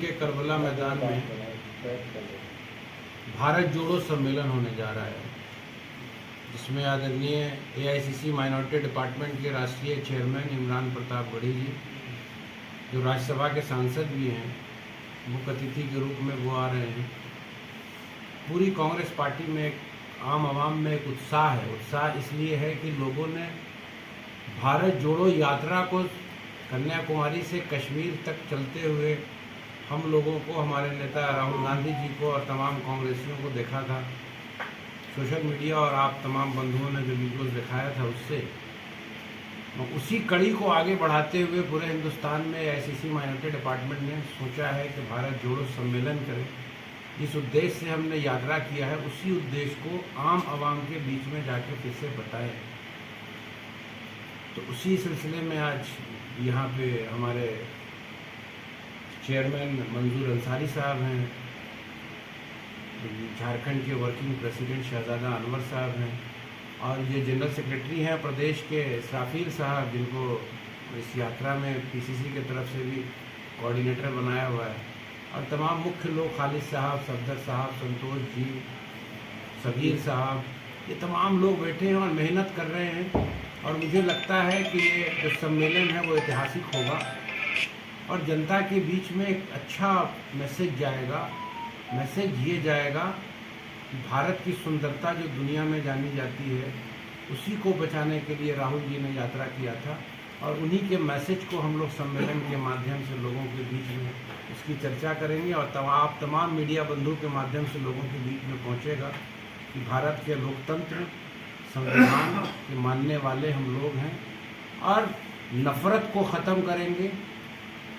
के करबला मैदान में भारत जोड़ो सम्मेलन होने जा रहा है, जिसमें आदरणीय एआईसीसी माइनॉरिटी डिपार्टमेंट के राष्ट्रीय चेयरमैन इमरान प्रताप गढ़ी जी, जो राज्यसभा के सांसद भी हैं, मुख्य अतिथि के रूप में वो आ रहे हैं। पूरी कांग्रेस पार्टी में आम आवाम में एक उत्साह है। उत्साह इसलिए है कि लोगों ने भारत जोड़ो यात्रा को कन्याकुमारी से कश्मीर तक चलते हुए हम लोगों को, हमारे नेता राहुल गांधी जी को और तमाम कांग्रेसियों को देखा था। सोशल मीडिया और आप तमाम बंधुओं ने जो वीडियोस दिखाया था, उससे उसी कड़ी को आगे बढ़ाते हुए पूरे हिंदुस्तान में एआईसीसी माइनॉरिटी डिपार्टमेंट ने सोचा है कि भारत जोड़ो सम्मेलन करें। जिस उद्देश्य से हमने यात्रा किया है, उसी उद्देश्य को आम आवाम के बीच में जाके फिर से बताएं। तो उसी सिलसिले में आज यहाँ पे हमारे चेयरमैन मंजूर अंसारी साहब हैं, झारखंड के वर्किंग प्रेसिडेंट शहजादा अनवर साहब हैं, और ये जनरल सेक्रेटरी हैं प्रदेश के सराफिल साहब, जिनको इस यात्रा में पीसीसी की तरफ से भी कोऑर्डिनेटर बनाया हुआ है, और तमाम मुख्य लोग खालिद साहब, सफदर साहब, संतोष जी, सबीर साहब, ये तमाम लोग बैठे हैं और मेहनत कर रहे हैं। और मुझे लगता है कि ये जो सम्मेलन है वो ऐतिहासिक होगा और जनता के बीच में एक अच्छा मैसेज जाएगा। मैसेज ये जाएगा कि भारत की सुंदरता जो दुनिया में जानी जाती है, उसी को बचाने के लिए राहुल जी ने यात्रा किया था, और उन्हीं के मैसेज को हम लोग सम्मेलन के माध्यम से लोगों के बीच में उसकी चर्चा करेंगे। और आप तमाम मीडिया बंधु के माध्यम से लोगों के बीच में पहुंचेगा कि भारत के लोकतंत्र, संविधान के मानने वाले हम लोग हैं और नफ़रत को ख़त्म करेंगे।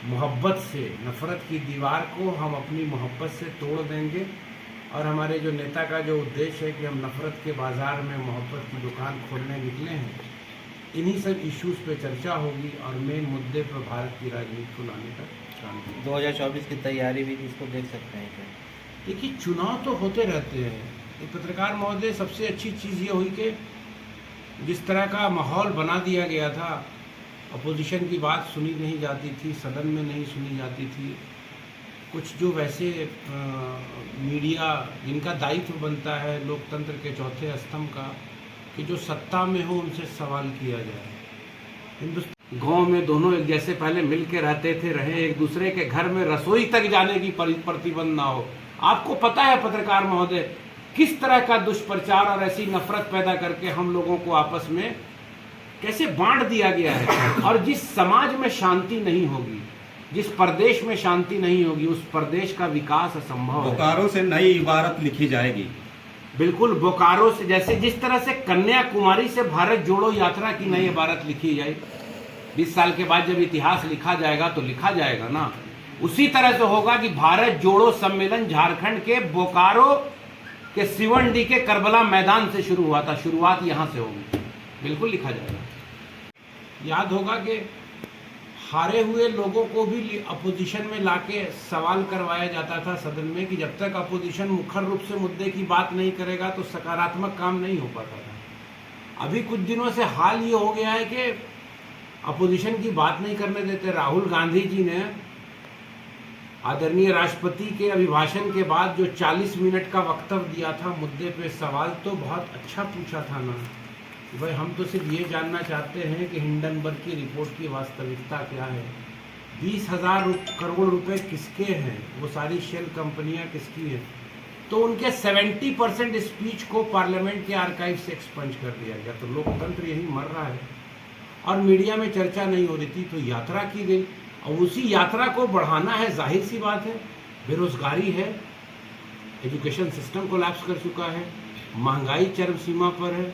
मोहब्बत से, नफ़रत की दीवार को हम अपनी मोहब्बत से तोड़ देंगे। और हमारे जो नेता का जो उद्देश्य है कि हम नफ़रत के बाज़ार में मोहब्बत की दुकान खोलने निकले हैं, इन्हीं सब इश्यूज़ पे चर्चा होगी और मेन मुद्दे पर भारत की राजनीति को लाने का काम होगा। 2024 की तैयारी भी इसको देख सकते हैं क्या? देखिए, चुनाव तो होते रहते हैं। तो पत्रकार महोदय, सबसे अच्छी चीज़ ये हुई कि जिस तरह का माहौल बना दिया गया था, अपोजिशन की बात सुनी नहीं जाती थी, सदन में नहीं सुनी जाती थी। कुछ जो वैसे मीडिया जिनका दायित्व बनता है लोकतंत्र के चौथे स्तंभ का, कि जो सत्ता में हो उनसे सवाल किया जाए। हिंदुस्तान गांव में दोनों एक जैसे पहले मिल के रहते थे, रहे, एक दूसरे के घर में रसोई तक जाने की प्रतिबंध ना हो। आपको पता है पत्रकार महोदय, किस तरह का दुष्प्रचार और ऐसी नफरत पैदा करके हम लोगों को आपस में कैसे बांट दिया गया है। और जिस समाज में शांति नहीं होगी, जिस प्रदेश में शांति नहीं होगी, उस प्रदेश का विकास असंभव है। बोकारो से नई इबारत लिखी जाएगी। बिल्कुल, बोकारो से, जैसे जिस तरह से कन्याकुमारी से भारत जोड़ो यात्रा की नई इबारत लिखी जाएगी, 20 साल के बाद जब इतिहास लिखा जाएगा तो लिखा जाएगा ना, उसी तरह से होगा कि भारत जोड़ो सम्मेलन झारखंड के बोकारो के सिवंडी के करबला मैदान से शुरू हुआ था। शुरुआत यहां से होगी, बिल्कुल लिखा जाएगा। याद होगा कि हारे हुए लोगों को भी अपोजिशन में लाके सवाल करवाया जाता था सदन में, कि जब तक अपोजिशन मुखर रूप से मुद्दे की बात नहीं करेगा तो सकारात्मक काम नहीं हो पाता था। अभी कुछ दिनों से हाल ये हो गया है कि अपोजिशन की बात नहीं करने देते। राहुल गांधी जी ने आदरणीय राष्ट्रपति के अभिभाषण के बाद जो 40 मिनट का वक्तव्य दिया था मुद्दे पे, सवाल तो बहुत अच्छा पूछा था ना। भाई, हम तो सिर्फ ये जानना चाहते हैं कि हिंडनबर्ग की रिपोर्ट की वास्तविकता क्या है। 20,000 करोड़ रुपए किसके हैं, वो सारी शेल कंपनियां किसकी हैं। तो उनके 70% स्पीच को पार्लियामेंट के आर्काइव से एक्सपंज कर दिया गया। तो लोकतंत्र यही मर रहा है और मीडिया में चर्चा नहीं हो रही थी, तो यात्रा की गई और उसी यात्रा को बढ़ाना है। जाहिर सी बात है, बेरोजगारी है, एजुकेशन सिस्टम कोलैप्स कर चुका है, महंगाई चरम सीमा पर है,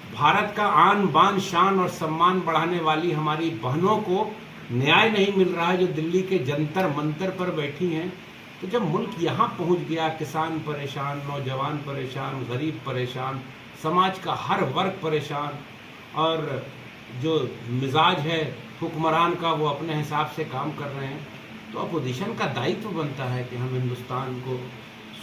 भारत का आन बान शान और सम्मान बढ़ाने वाली हमारी बहनों को न्याय नहीं मिल रहा है, जो दिल्ली के जंतर मंतर पर बैठी हैं। तो जब मुल्क यहाँ पहुँच गया, किसान परेशान, नौजवान परेशान, गरीब परेशान, समाज का हर वर्ग परेशान, और जो मिजाज है हुक्मरान का वो अपने हिसाब से काम कर रहे हैं, तो अपोजिशन का दायित्व बनता है कि हम हिंदुस्तान को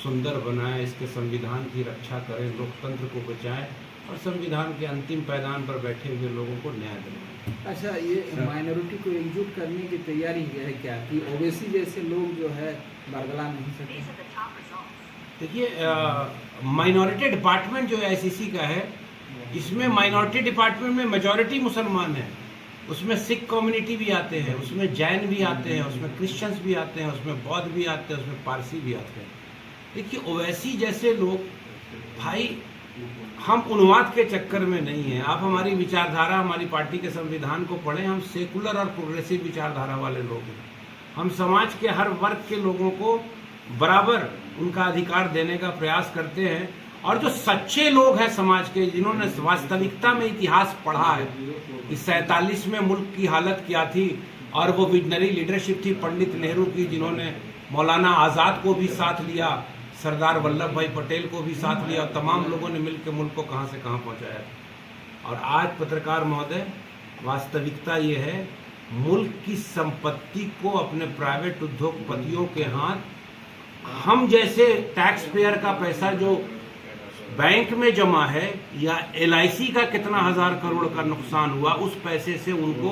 सुंदर बनाएं, इसके संविधान की रक्षा करें, लोकतंत्र को बचाएं और संविधान के अंतिम पैदान पर बैठे हुए लोगों को न्याय दिलवाएं। अच्छा, ये माइनॉरिटी को एकजुट करने की तैयारी है क्या कि ओबीसी जैसे लोग जो है बरगला नहीं सके? देखिए, माइनॉरिटी डिपार्टमेंट जो आईसीसी का है, इसमें माइनॉरिटी डिपार्टमेंट में मेजॉरिटी मुसलमान है, उसमें सिख कम्युनिटी भी आते हैं, उसमें जैन भी आते हैं, उसमें क्रिश्चियंस भी आते हैं, उसमें बौद्ध भी आते हैं, उसमें पारसी भी आते हैं। देखिए, ओवैसी जैसे लोग, भाई हम उन्माद के चक्कर में नहीं हैं। आप हमारी विचारधारा, हमारी पार्टी के संविधान को पढ़ें। हम सेकुलर और प्रोग्रेसिव विचारधारा वाले लोग हैं। हम समाज के हर वर्ग के लोगों को बराबर उनका अधिकार देने का प्रयास करते हैं। और जो सच्चे लोग हैं समाज के, जिन्होंने वास्तविकता में इतिहास पढ़ा है कि 47 में मुल्क की हालत क्या थी, और वो विजनरी लीडरशिप थी पंडित नेहरू की, जिन्होंने मौलाना आज़ाद को भी साथ लिया, सरदार वल्लभ भाई पटेल को भी साथ लिया, और तमाम लोगों ने मिलकर मुल्क को कहां से कहां पहुंचाया। और आज पत्रकार महोदय, वास्तविकता ये है, मुल्क की संपत्ति को अपने प्राइवेट उद्योगपतियों के हाथ, हम जैसे टैक्स पेयर का पैसा जो बैंक में जमा है, या LIC का कितना हजार करोड़ का नुकसान हुआ, उस पैसे से उनको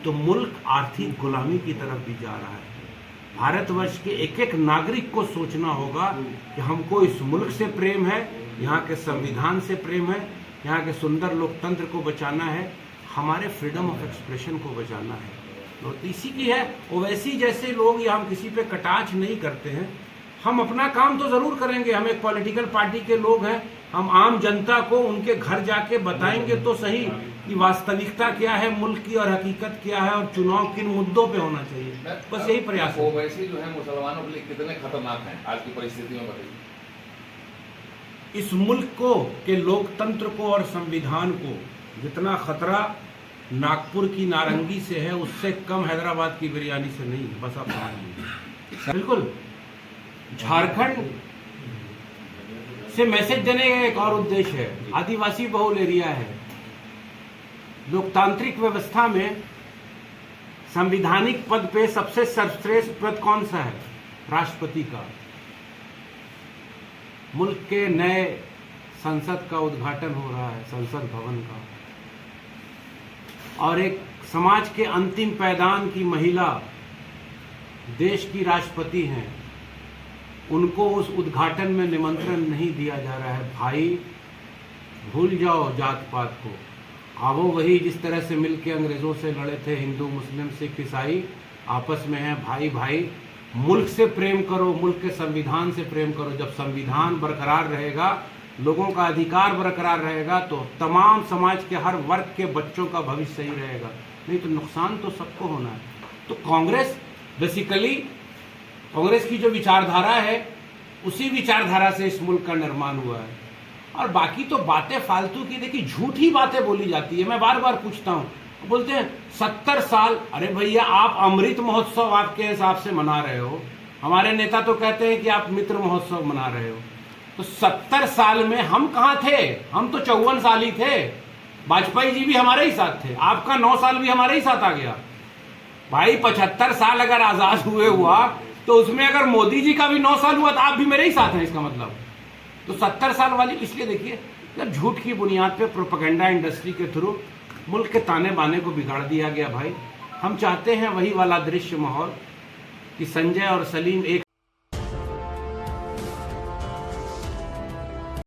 तो मुल्क आर्थिक गुलामी की तरफ भी जा रहा है। भारतवर्ष के एक एक नागरिक को सोचना होगा कि हमको इस मुल्क से प्रेम है, यहाँ के संविधान से प्रेम है, यहाँ के सुंदर लोकतंत्र को बचाना है, हमारे फ्रीडम ऑफ एक्सप्रेशन को बचाना है। तो इसी की है ओवैसी जैसे लोग, या हम किसी पे कटाक्ष नहीं करते हैं। हम अपना काम तो जरूर करेंगे, हम एक पॉलिटिकल पार्टी के लोग हैं, हम आम जनता को उनके घर जाके बताएंगे तो सही कि वास्तविकता क्या है मुल्क की, और हकीकत क्या है, और चुनाव किन मुद्दों पे होना चाहिए। बस यही प्रयास है। ओवैसी जो है मुसलमानों के लिए कितने खतरनाक हैं आज की परिस्थिति में, बताइए। इस मुल्क को के लोकतंत्र को और संविधान को जितना खतरा नागपुर की नारंगी से है, उससे कम हैदराबाद की बिरयानी से नहीं है। बस आप समझ लीजिए। बिल्कुल, झारखंड से मैसेज देने का एक और उद्देश्य है। आदिवासी बहुल एरिया है, लोकतांत्रिक व्यवस्था में संवैधानिक पद पे सबसे सर्वश्रेष्ठ पद कौन सा है? राष्ट्रपति का। मुल्क के नए संसद का उद्घाटन हो रहा है, संसद भवन का, और एक समाज के अंतिम पैदान की महिला देश की राष्ट्रपति हैं, उनको उस उद्घाटन में निमंत्रण नहीं दिया जा रहा है। भाई, भूल जाओ जात पात को, आवो वही जिस तरह से मिलके अंग्रेजों से लड़े थे, हिंदू मुस्लिम सिख ईसाई आपस में हैं भाई भाई। मुल्क से प्रेम करो, मुल्क के संविधान से प्रेम करो। जब संविधान बरकरार रहेगा, लोगों का अधिकार बरकरार रहेगा, तो तमाम समाज के हर वर्ग के बच्चों का भविष्य सही रहेगा। नहीं तो नुकसान तो सबको होना है। तो कांग्रेस बेसिकली, कांग्रेस की जो विचारधारा है, उसी विचारधारा से इस मुल्क का निर्माण हुआ है। और बाकी तो बातें फालतू की, देखिए झूठी बातें बोली जाती है। मैं बार बार पूछता हूँ, बोलते हैं 70 साल। अरे भैया, आप अमृत महोत्सव आपके हिसाब से मना रहे हो, हमारे नेता तो कहते हैं कि आप मित्र महोत्सव मना रहे हो। तो 70 साल में हम कहाँ थे? हम तो 54 साल ही थे। वाजपेयी जी भी हमारे ही साथ थे, आपका 9 साल भी हमारे ही साथ आ गया। भाई 75 साल अगर आजाद हुए हुआ, तो उसमें अगर मोदी जी का भी 9 साल हुआ, तो आप भी मेरे ही साथ हैं, इसका मतलब। तो 70 साल वाली, इसलिए देखिए, जब झूठ की बुनियाद पे प्रोपेगेंडा इंडस्ट्री के थ्रू मुल्क के ताने बाने को बिगाड़ दिया गया। भाई, हम चाहते हैं वही वाला दृश्य माहौल कि संजय और सलीम एक